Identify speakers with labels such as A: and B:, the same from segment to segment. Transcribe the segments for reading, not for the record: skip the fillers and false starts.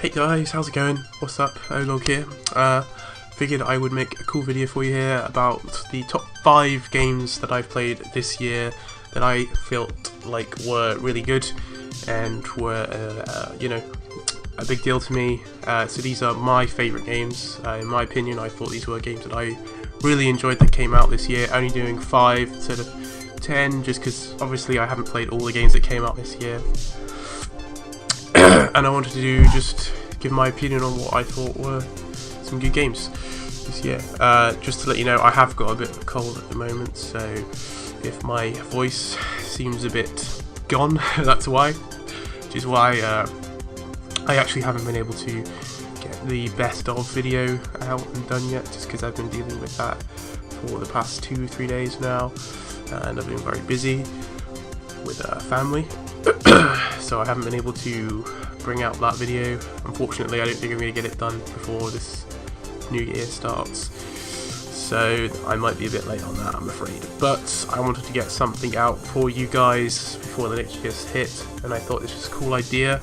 A: Hey guys, how's it going? What's up? Olog here. Figured I would make a cool video for you here about the top 5 games that I've played this year that I felt like were really good and were, a big deal to me. So these are my favourite games. In my opinion, I thought these were games that I really enjoyed that came out this year, only doing 5 instead of 10, just because obviously I haven't played all the games that came out this year. And I wanted to just give my opinion on what I thought were some good games this year. Just to let you know, I have got a bit of a cold at the moment, so if my voice seems a bit gone, that's why. Which is why I actually haven't been able to get the best of video out and done yet, just because I've been dealing with that for the past 2-3 days now, and I've been very busy with family. So I haven't been able to bring out that video. Unfortunately, I don't think I'm going to get it done before this new year starts, so I might be a bit late on that, I'm afraid. But I wanted to get something out for you guys before the next year's hit, and I thought this was a cool idea.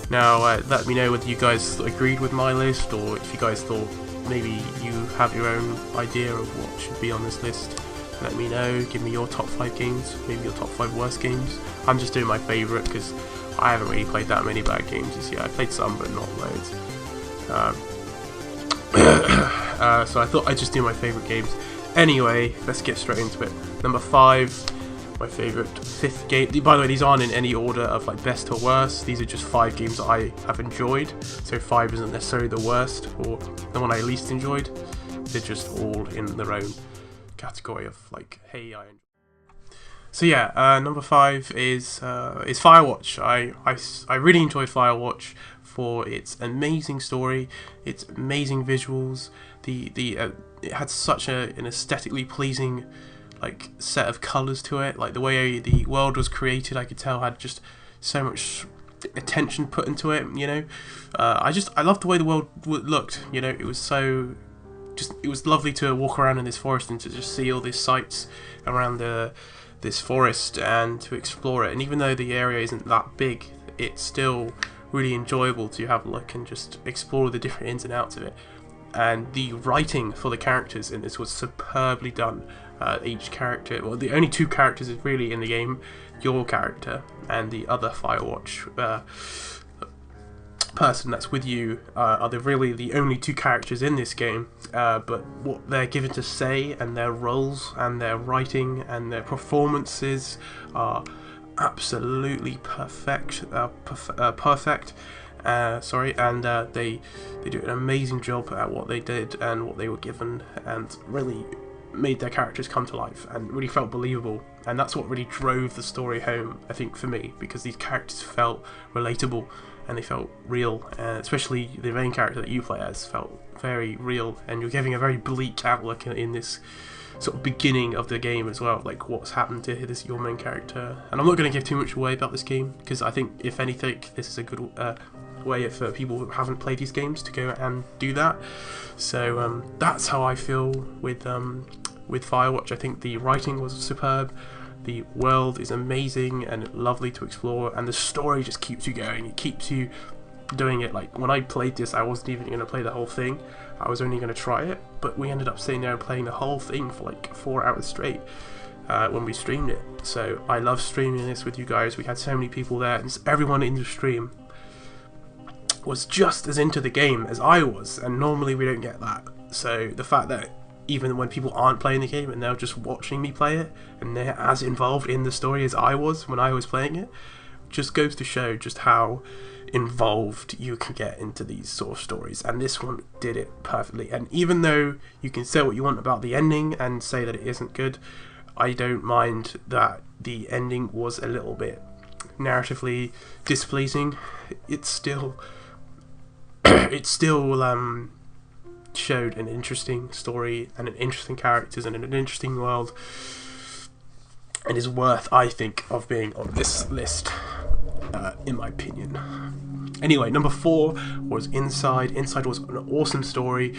A: Now let me know whether you guys agreed with my list, or if you guys thought maybe you have your own idea of what should be on this list. Let me know, give me your top 5 games, maybe your top 5 worst games. I'm just doing my favourite because I haven't really played that many bad games this year. I played some, but not loads. So I thought I'd just do my favourite games. Anyway, let's get straight into it. Number 5, my favourite 5th game. By the way, these aren't in any order of like best to worst. These are just 5 games that I have enjoyed. So 5 isn't necessarily the worst or the one I least enjoyed. They're just all in their own category of like, hey, I enjoy. So yeah, number 5 is Firewatch. I really enjoyed Firewatch for its amazing story, its amazing visuals. It had such an aesthetically pleasing like set of colours to it. Like the way the world was created, I could tell had just so much attention put into it. You know, I loved the way the world looked. You know, it was lovely to walk around in this forest and to just see all these sights around this forest and to explore it. And even though the area isn't that big, it's still really enjoyable to have a look and just explore the different ins and outs of it. And the writing for the characters in this was superbly done. Each character, well, the only 2 characters is really in the game, your character and the other Firewatch person that's with you are really the only 2 characters in this game, but what they're given to say and their roles and their writing and their performances are absolutely perfect. And they do an amazing job at what they did and what they were given, and really made their characters come to life and really felt believable. And that's what really drove the story home, I think, for me, because these characters felt relatable and they felt real, especially the main character that you play as felt very real, and you're giving a very bleak outlook in this sort of beginning of the game as well, like what's happened to your main character. And I'm not going to give too much away about this game, because I think if anything this is a good way for people who haven't played these games to go and do that. So that's how I feel with Firewatch. I think the writing was superb, the world is amazing and lovely to explore, and the story just keeps you going. It keeps you doing it. Like when I played this, I wasn't even going to play the whole thing. I was only going to try it, but we ended up sitting there and playing the whole thing for like 4 hours straight when we streamed it. So I love streaming this with you guys. We had so many people there, and everyone in the stream was just as into the game as I was, and normally we don't get that. So the fact that even when people aren't playing the game and they're just watching me play it, and they're as involved in the story as I was when I was playing it, just goes to show just how involved you can get into these sort of stories. And this one did it perfectly. And even though you can say what you want about the ending and say that it isn't good, I don't mind that the ending was a little bit narratively displeasing. It's still showed an interesting story and an interesting characters and an interesting world, and is worth, I think, of being on this list, in my opinion. Anyway, number 4 was Inside. Inside was an awesome story,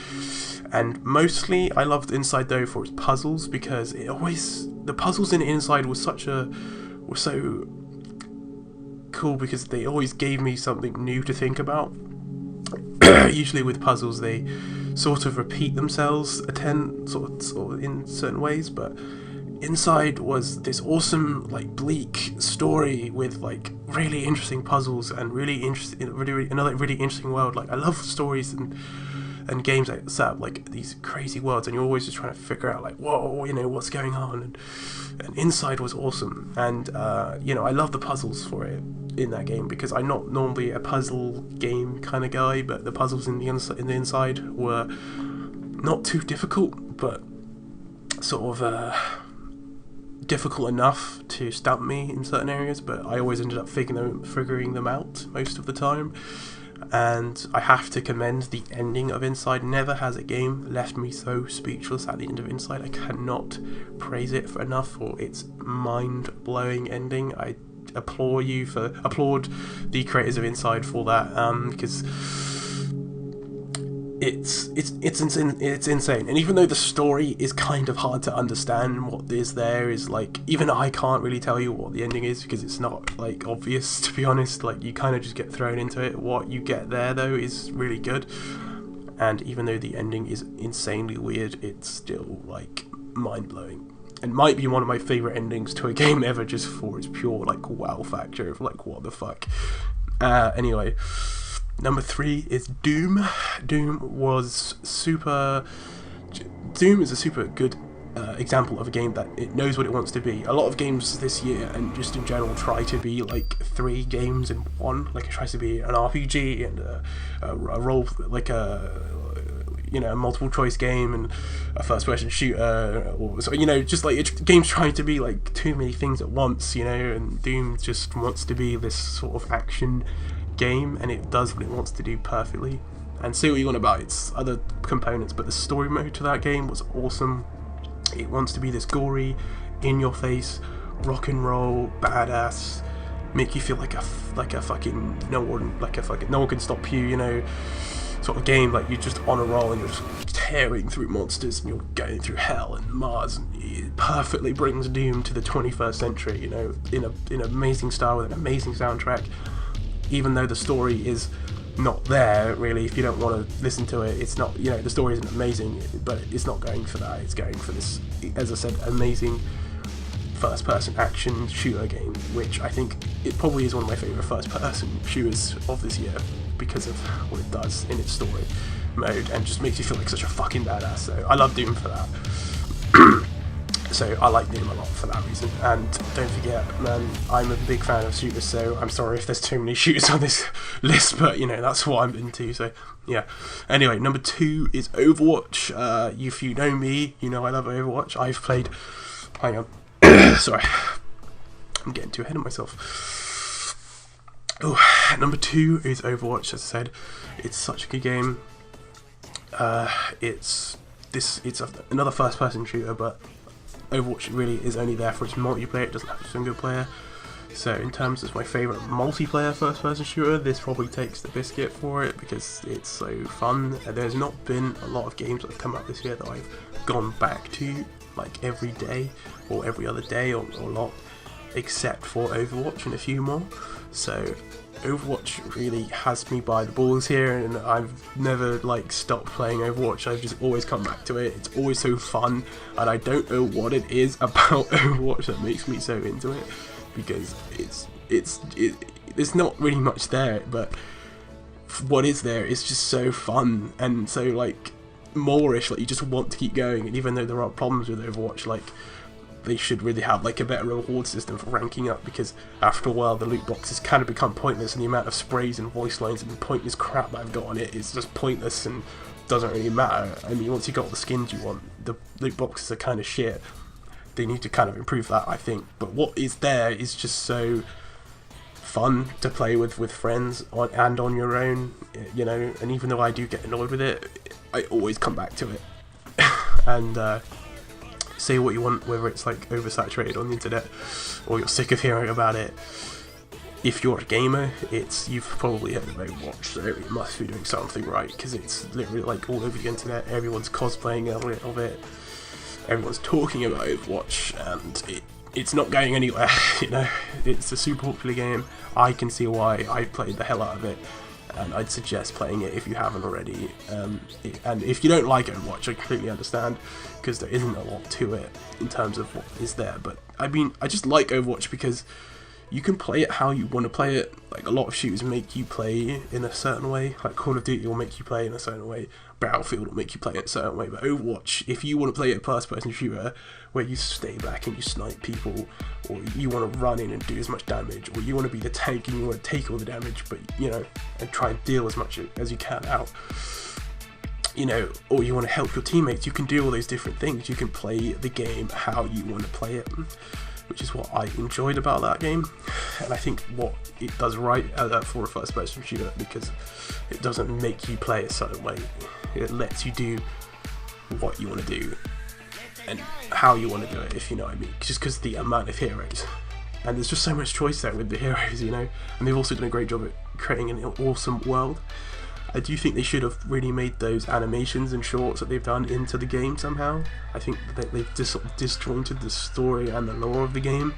A: and mostly I loved Inside though for its puzzles, because the puzzles in Inside were so cool because they always gave me something new to think about. Usually with puzzles, they sort of repeat themselves sort of in certain ways, but Inside was this awesome, like, bleak story with like really interesting puzzles and really another really interesting world. Like, I love stories and games that set up like these crazy worlds, and you're always just trying to figure out like, whoa, you know, what's going on. And Inside was awesome, and you know, I love the puzzles for it in that game because I'm not normally a puzzle game kind of guy, but the puzzles in the Inside were not too difficult, but sort of difficult enough to stump me in certain areas, but I always ended up figuring them out most of the time. And I have to commend the ending of Inside. Never has a game left me so speechless at the end of Inside. I cannot praise it enough for its mind-blowing ending. I applaud the creators of Inside for that, because it's insane. And even though the story is kind of hard to understand, what is there is like, even I can't really tell you what the ending is because it's not like obvious, to be honest. Like, you kind of just get thrown into it. What you get there though is really good, and even though the ending is insanely weird, it's still like mind-blowing and might be one of my favorite endings to a game ever, just for its pure like wow factor of like, what the fuck. Anyway, number 3 is Doom. Doom is a super good example of a game that it knows what it wants to be. A lot of games this year, and just in general, try to be like 3 games in one. Like, it tries to be an RPG and a role, like a, you know, a multiple choice game and a first person shooter, or so, you know, just like games trying to be like too many things at once, you know. And Doom just wants to be this sort of action game, and it does what it wants to do perfectly. And say what you want about its other components, but the story mode to that game was awesome. It wants to be this gory, in your face, rock and roll, badass, make you feel like a fucking no one can stop you, you know, sort of game. Like, you're just on a roll and you're just tearing through monsters and you're going through hell and Mars, and it perfectly brings Doom to the 21st century, you know, in an amazing style with an amazing soundtrack. Even though the story is not there really, if you don't want to listen to it, it's not, you know, the story isn't amazing, but it's not going for that. It's going for this, as I said, amazing first person action shooter game, which I think it probably is one of my favourite first person shooters of this year because of what it does in its story mode, and just makes you feel like such a fucking badass. So I love Doom for that. So I like Doom a lot for that reason. And don't forget, man, I'm a big fan of shooters, so I'm sorry if there's too many shooters on this list, but, you know, that's what I'm into, so yeah. Anyway, number 2 is Overwatch. If you know me, you know I love Overwatch. I've played... Hang on. Sorry. I'm getting too ahead of myself. Oh, number 2 is Overwatch, as I said. It's such a good game. It's another first-person shooter, but Overwatch really is only there for its multiplayer. It doesn't have a single player. So in terms of my favourite multiplayer first-person shooter, this probably takes the biscuit for it because it's so fun. There's not been a lot of games that have come out this year that I've gone back to like every day or every other day or a lot, except for Overwatch and a few more. So Overwatch really has me by the balls here, and I've never like stopped playing Overwatch. I've just always come back to it. It's always so fun, and I don't know what it is about Overwatch that makes me so into it, because there's not really much there, but what is there is just so fun and so like moreish. Like, you just want to keep going, and even though there are problems with Overwatch, like, they should really have like a better reward system for ranking up, because after a while the loot boxes kind of become pointless, and the amount of sprays and voice lines and pointless crap I've got on it is just pointless and doesn't really matter. I mean, once you got all the skins you want, the loot boxes are kind of shit. They need to kind of improve that, I think. But what is there is just so fun to play with friends and on your own, you know. And even though I do get annoyed with it, I always come back to it. And say what you want, whether it's like oversaturated on the internet or you're sick of hearing about it. If you're a gamer, you've probably heard of Overwatch, so it must be doing something right, because it's literally like all over the internet. Everyone's cosplaying of it. Everyone's talking about Overwatch, and it's not going anywhere. You know, it's a super popular game. I can see why. I played the hell out of it, and I'd suggest playing it if you haven't already. And if you don't like Overwatch, I completely understand, because there isn't a lot to it in terms of what is there. But I mean, I just like Overwatch because you can play it how you want to play it. Like, a lot of shooters make you play in a certain way. Like Call of Duty will make you play in a certain way. Battlefield will make you play in a certain way. But Overwatch, if you want to play a first-person shooter where you stay back and you snipe people, or you want to run in and do as much damage, or you want to be the tank and you want to take all the damage, but, you know, and try and deal as much as you can out, you know, or you want to help your teammates, you can do all those different things. You can play the game how you want to play it, which is what I enjoyed about that game. And I think what it does right for a first person shooter, because it doesn't make you play a certain way. It lets you do what you want to do and how you want to do it, if you know what I mean. Just because the amount of heroes, and there's just so much choice there with the heroes, you know. And they've also done a great job at creating an awesome world. I do think they should have really made those animations and shorts that they've done into the game somehow. I think that they've disjointed the story and the lore of the game,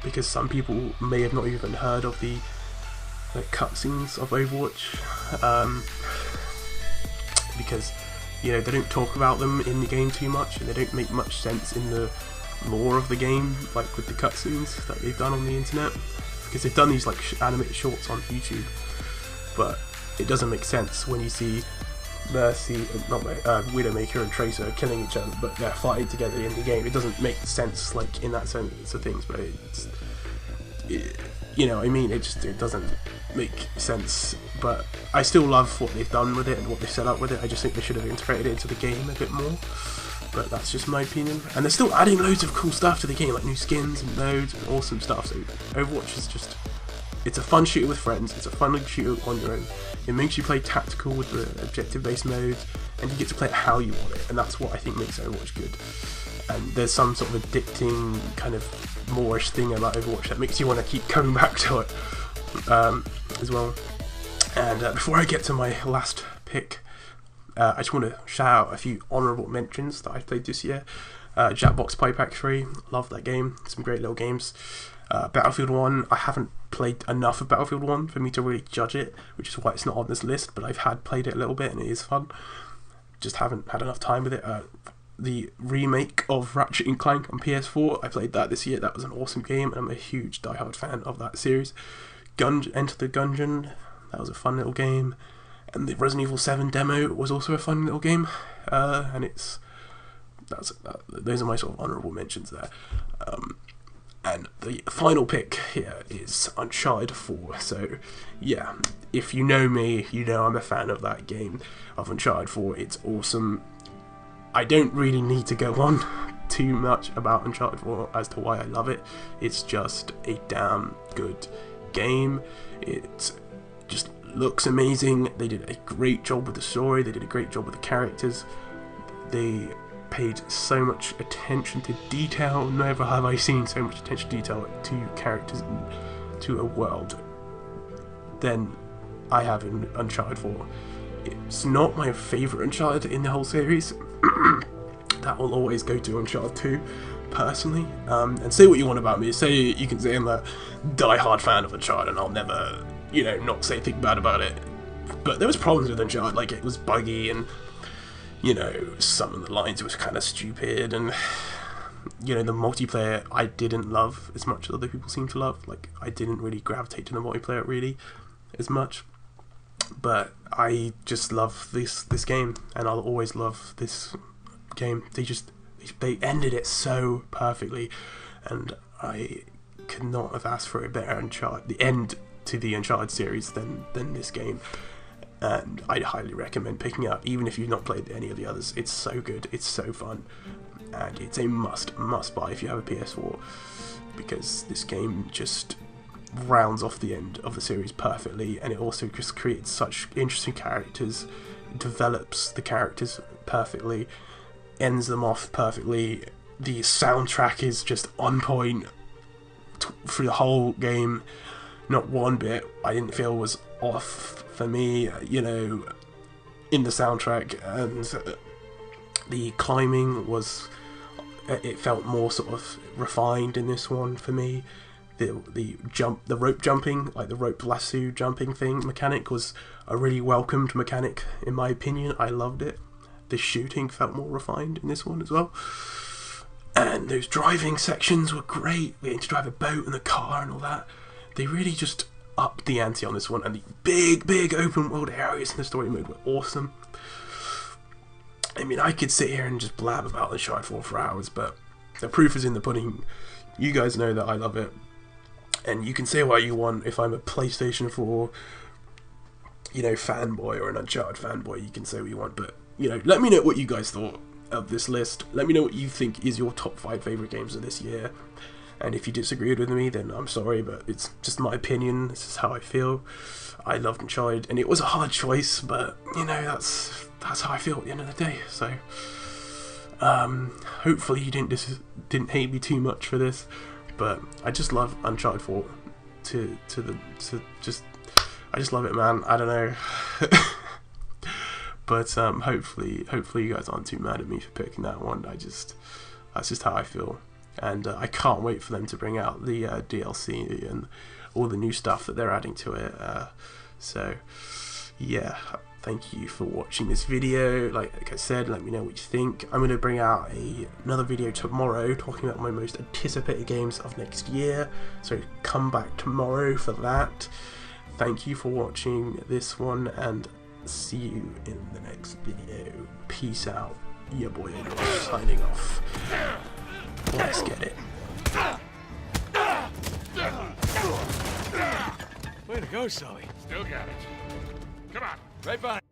A: because some people may have not even heard of the cutscenes of Overwatch, because, you know, they don't talk about them in the game too much, and they don't make much sense in the lore of the game, like with the cutscenes that they've done on the internet, because they've done these like animated shorts on YouTube, but it doesn't make sense when you see Widowmaker and Tracer killing each other, but they're fighting together in the game. It doesn't make sense, like, in that sense of things, but you know, I mean, it doesn't make sense. But I still love what they've done with it and what they've set up with it. I just think they should have integrated it into the game a bit more, but that's just my opinion. And they're still adding loads of cool stuff to the game, like new skins and modes and awesome stuff. So Overwatch is just, it's a fun shooter with friends, it's a fun shooter on your own. It makes you play tactical with the objective-based modes, and you get to play it how you want it, and that's what I think makes Overwatch good. And there's some sort of addicting, kind of moreish thing about Overwatch that makes you want to keep coming back to it as well. And before I get to my last pick, I just want to shout out a few honourable mentions that I've played this year. Jackbox Playpack 3, love that game, some great little games. Battlefield 1, I haven't played enough of Battlefield 1 for me to really judge it, which is why it's not on this list, but I've played it a little bit and it is fun. Just haven't had enough time with it. The remake of Ratchet & Clank on PS4, I played that this year. That was an awesome game, and I'm a huge diehard fan of that series. Enter the Gungeon, that was a fun little game. And the Resident Evil 7 demo was also a fun little game. And those are my sort of honourable mentions there. And the final pick here is Uncharted 4. So, yeah, if you know me, you know I'm a fan of that game, of Uncharted 4. It's awesome. I don't really need to go on too much about Uncharted 4 as to why I love it. It's just a damn good game. It just looks amazing. They did a great job with the story. They did a great job with the characters. They paid so much attention to detail. Never have I seen so much attention to detail to characters and to a world than I have in Uncharted 4. It's not my favourite Uncharted in the whole series. That will always go to Uncharted 2, personally. And say what you want about me. Say, you can say I'm a die-hard fan of Uncharted, and I'll never, you know, not say anything bad about it. But there was problems with Uncharted, like it was buggy, and, you know, some of the lines was kind of stupid, and, you know, the multiplayer I didn't love as much as other people seem to love. Like, I didn't really gravitate to the multiplayer really as much. But I just love this game, and I'll always love this game. They ended it so perfectly, and I could not have asked for a better the end to the Uncharted series than this game. And I'd highly recommend picking it up, even if you've not played any of the others. It's so good, it's so fun, and it's a must buy if you have a PS4, because this game just rounds off the end of the series perfectly, and it also just creates such interesting characters, develops the characters perfectly, ends them off perfectly. The soundtrack is just on point through the whole game. Not one bit I didn't feel was off for me, you know, in the soundtrack. And the climbing was it felt more sort of refined in this one for me. The rope jumping, like the rope lasso jumping thing mechanic, was a really welcomed mechanic in my opinion. I loved it. The shooting felt more refined in this one as well. And those driving sections were great. Getting to drive a boat and a car and all that. They really just upped the ante on this one. And the big open world areas in the story mode were awesome. I mean, I could sit here and just blab about Uncharted 4 for hours, but the proof is in the pudding. You guys know that I love it. And you can say what you want. If I'm a PlayStation 4, you know, fanboy or an Uncharted fanboy, you can say what you want. But, you know, let me know what you guys thought of this list. Let me know what you think is your top 5 favourite games of this year. And if you disagreed with me, then I'm sorry, but it's just my opinion. This is how I feel. I loved Uncharted, and it was a hard choice, but, you know, that's how I feel at the end of the day. So, hopefully you didn't hate me too much for this. But I just love Uncharted 4 I just love it, man. I don't know. But hopefully you guys aren't too mad at me for picking that one. That's just how I feel. And I can't wait for them to bring out the DLC and all the new stuff that they're adding to it. So yeah, thank you for watching this video. Like I said, let me know what you think. I'm going to bring out another video tomorrow talking about my most anticipated games of next year, so come back tomorrow for that. Thank you for watching this one, and see you in the next video. Peace out. Your boy Adolf signing off. Let's get it.
B: Way to go, Sully.
C: Still got it. Come on.
B: Right behind.